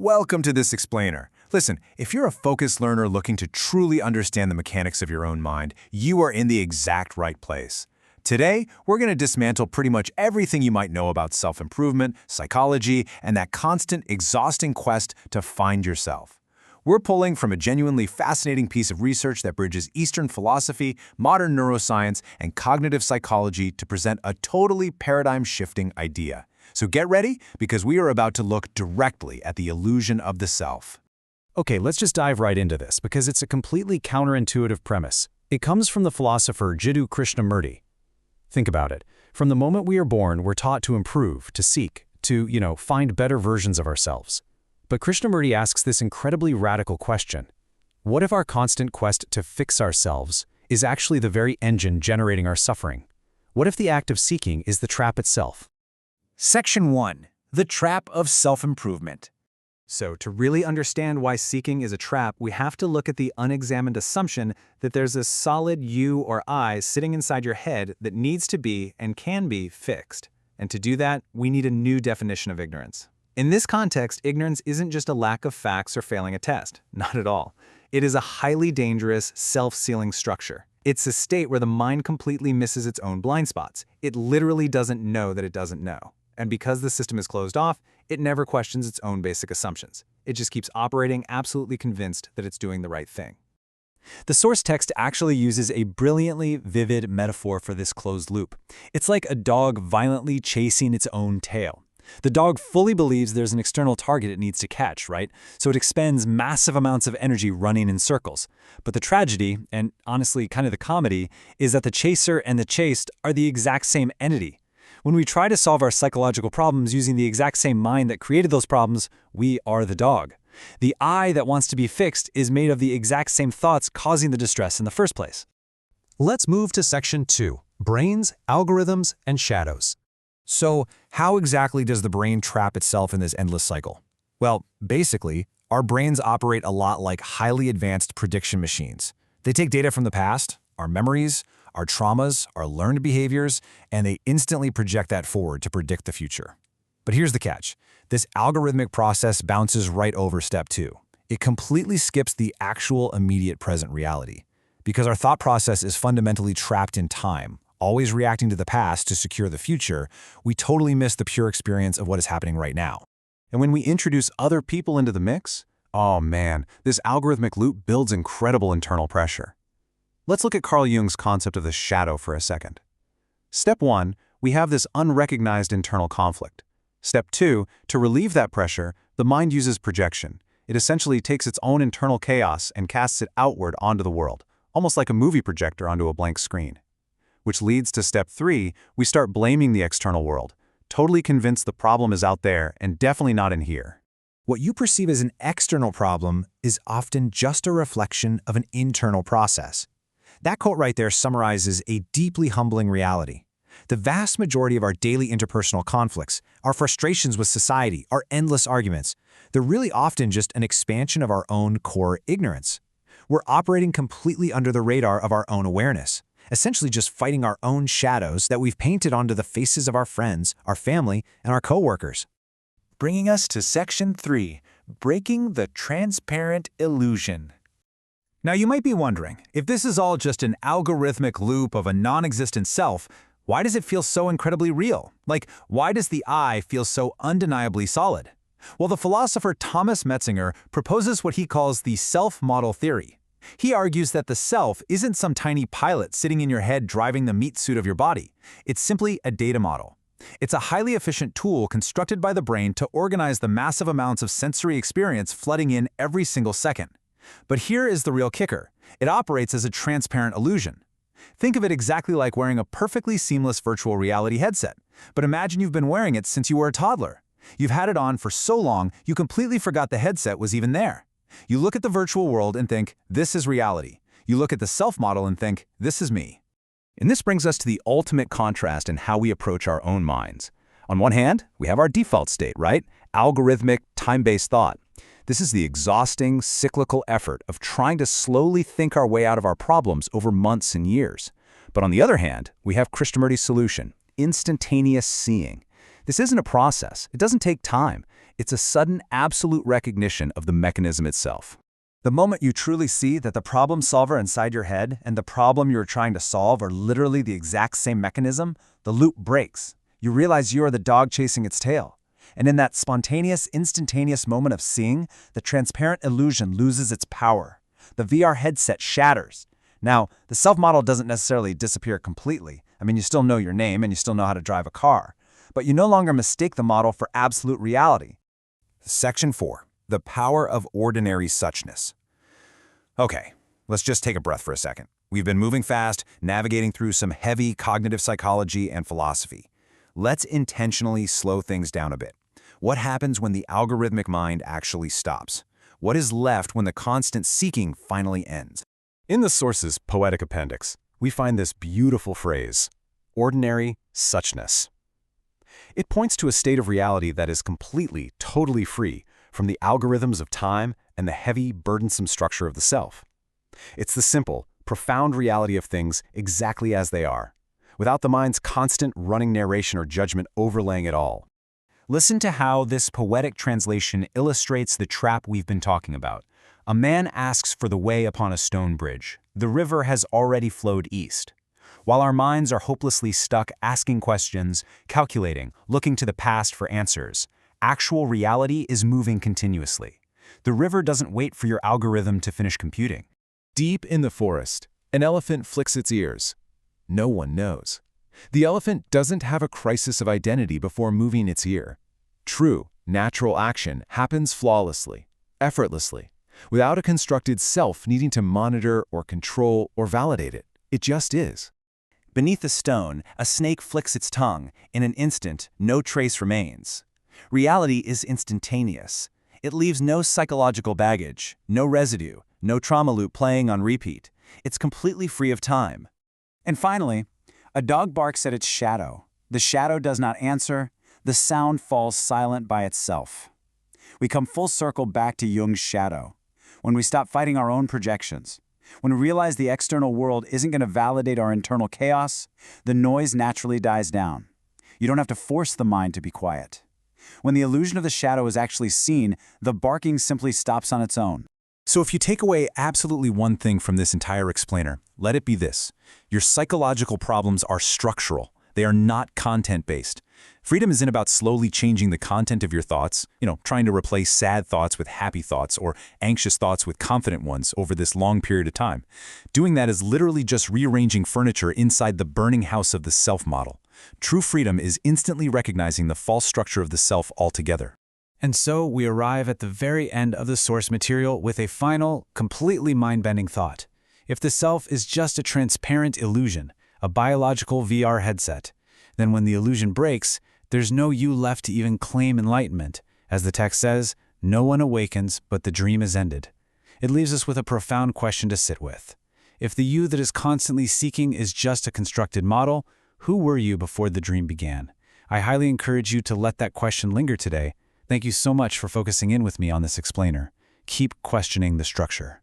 Welcome to this explainer. Listen, if you're a focused learner looking to truly understand the mechanics of your own mind, you are in the exact right place. Today, we're going to dismantle pretty much everything you might know about self-improvement, psychology, and that constant, exhausting quest to find yourself. We're pulling from a genuinely fascinating piece of research that bridges Eastern philosophy, modern neuroscience, and cognitive psychology to present a totally paradigm-shifting idea. So get ready, because we are about to look directly at the illusion of the self. Okay, let's just dive right into this, because it's a completely counterintuitive premise. It comes from the philosopher Jiddu Krishnamurti. Think about it. From the moment we are born, we're taught to improve, to seek, to, find better versions of ourselves. But Krishnamurti asks this incredibly radical question. What if our constant quest to fix ourselves is actually the very engine generating our suffering? What if the act of seeking is the trap itself? Section 1. The Trap of Self-Improvement. So, to really understand why seeking is a trap, we have to look at the unexamined assumption that there's a solid you or I sitting inside your head that needs to be and can be fixed. And to do that, we need a new definition of ignorance. In this context, ignorance isn't just a lack of facts or failing a test. Not at all. It is a highly dangerous, self-sealing structure. It's a state where the mind completely misses its own blind spots. It literally doesn't know that it doesn't know. And because the system is closed off, it never questions its own basic assumptions. It just keeps operating absolutely convinced that it's doing the right thing. The source text actually uses a brilliantly vivid metaphor for this closed loop. It's like a dog violently chasing its own tail. The dog fully believes there's an external target it needs to catch, right? So it expends massive amounts of energy running in circles. But the tragedy, and honestly kind of the comedy, is that the chaser and the chased are the exact same entity. When we try to solve our psychological problems using the exact same mind that created those problems, we are the dog. The I that wants to be fixed is made of the exact same thoughts causing the distress in the first place. Let's move to Section 2, Brains, Algorithms, and Shadows. So, how exactly does the brain trap itself in this endless cycle? Well, basically, our brains operate a lot like highly advanced prediction machines. They take data from the past, our memories, our traumas, our learned behaviors, and they instantly project that forward to predict the future. But here's the catch. This algorithmic process bounces right over step 2. It completely skips the actual immediate present reality. Because our thought process is fundamentally trapped in time, always reacting to the past to secure the future, we totally miss the pure experience of what is happening right now. And when we introduce other people into the mix, oh man, this algorithmic loop builds incredible internal pressure. Let's look at Carl Jung's concept of the shadow for a second. Step 1, we have this unrecognized internal conflict. Step 2, to relieve that pressure, the mind uses projection. It essentially takes its own internal chaos and casts it outward onto the world, almost like a movie projector onto a blank screen. Which leads to step 3, we start blaming the external world, totally convinced the problem is out there and definitely not in here. What you perceive as an external problem is often just a reflection of an internal process. That quote right there summarizes a deeply humbling reality. The vast majority of our daily interpersonal conflicts, our frustrations with society, our endless arguments, they're really often just an expansion of our own core ignorance. We're operating completely under the radar of our own awareness, essentially just fighting our own shadows that we've painted onto the faces of our friends, our family, and our coworkers. Bringing us to Section 3, Breaking the Transparent Illusion. Now you might be wondering, if this is all just an algorithmic loop of a non-existent self, why does it feel so incredibly real? Like, why does the I feel so undeniably solid? Well, the philosopher Thomas Metzinger proposes what he calls the self-model theory. He argues that the self isn't some tiny pilot sitting in your head driving the meat suit of your body. It's simply a data model. It's a highly efficient tool constructed by the brain to organize the massive amounts of sensory experience flooding in every single second. But here is the real kicker. It operates as a transparent illusion. Think of it exactly like wearing a perfectly seamless virtual reality headset. But imagine you've been wearing it since you were a toddler. You've had it on for so long, you completely forgot the headset was even there. You look at the virtual world and think, this is reality. You look at the self-model and think, this is me. And this brings us to the ultimate contrast in how we approach our own minds. On one hand, we have our default state, right? Algorithmic, time-based thought. This is the exhausting, cyclical effort of trying to slowly think our way out of our problems over months and years. But on the other hand, we have Krishnamurti's solution, instantaneous seeing. This isn't a process. It doesn't take time. It's a sudden, absolute recognition of the mechanism itself. The moment you truly see that the problem solver inside your head and the problem you're trying to solve are literally the exact same mechanism, the loop breaks. You realize you are the dog chasing its tail. And in that spontaneous, instantaneous moment of seeing, the transparent illusion loses its power. The VR headset shatters. Now, the self-model doesn't necessarily disappear completely. I mean, you still know your name and you still know how to drive a car. But you no longer mistake the model for absolute reality. Section 4. The power of ordinary suchness. Okay, let's just take a breath for a second. We've been moving fast, navigating through some heavy cognitive psychology and philosophy. Let's intentionally slow things down a bit. What happens when the algorithmic mind actually stops? What is left when the constant seeking finally ends? In the source's poetic appendix, we find this beautiful phrase, ordinary suchness. It points to a state of reality that is completely, totally free from the algorithms of time and the heavy, burdensome structure of the self. It's the simple, profound reality of things exactly as they are, without the mind's constant running narration or judgment overlaying it all. Listen to how this poetic translation illustrates the trap we've been talking about. A man asks for the way upon a stone bridge. The river has already flowed east. While our minds are hopelessly stuck asking questions, calculating, looking to the past for answers, actual reality is moving continuously. The river doesn't wait for your algorithm to finish computing. Deep in the forest, an elephant flicks its ears. No one knows. The elephant doesn't have a crisis of identity before moving its ear. True, natural action happens flawlessly, effortlessly, without a constructed self needing to monitor or control or validate it. It just is. Beneath a stone, a snake flicks its tongue. In an instant, no trace remains. Reality is instantaneous. It leaves no psychological baggage, no residue, no trauma loop playing on repeat. It's completely free of time. And finally, a dog barks at its shadow. The shadow does not answer. The sound falls silent by itself. We come full circle back to Jung's shadow. When we stop fighting our own projections, when we realize the external world isn't going to validate our internal chaos, the noise naturally dies down. You don't have to force the mind to be quiet. When the illusion of the shadow is actually seen, the barking simply stops on its own. So if you take away absolutely one thing from this entire explainer, let it be this. Your psychological problems are structural. They are not content-based. Freedom isn't about slowly changing the content of your thoughts, trying to replace sad thoughts with happy thoughts or anxious thoughts with confident ones over this long period of time. Doing that is literally just rearranging furniture inside the burning house of the self model. True freedom is instantly recognizing the false structure of the self altogether. And so we arrive at the very end of the source material with a final, completely mind-bending thought. If the self is just a transparent illusion, a biological VR headset, then when the illusion breaks, there's no you left to even claim enlightenment. As the text says, no one awakens, but the dream is ended. It leaves us with a profound question to sit with. If the you that is constantly seeking is just a constructed model, who were you before the dream began? I highly encourage you to let that question linger today. Thank you so much for focusing in with me on this explainer. Keep questioning the structure.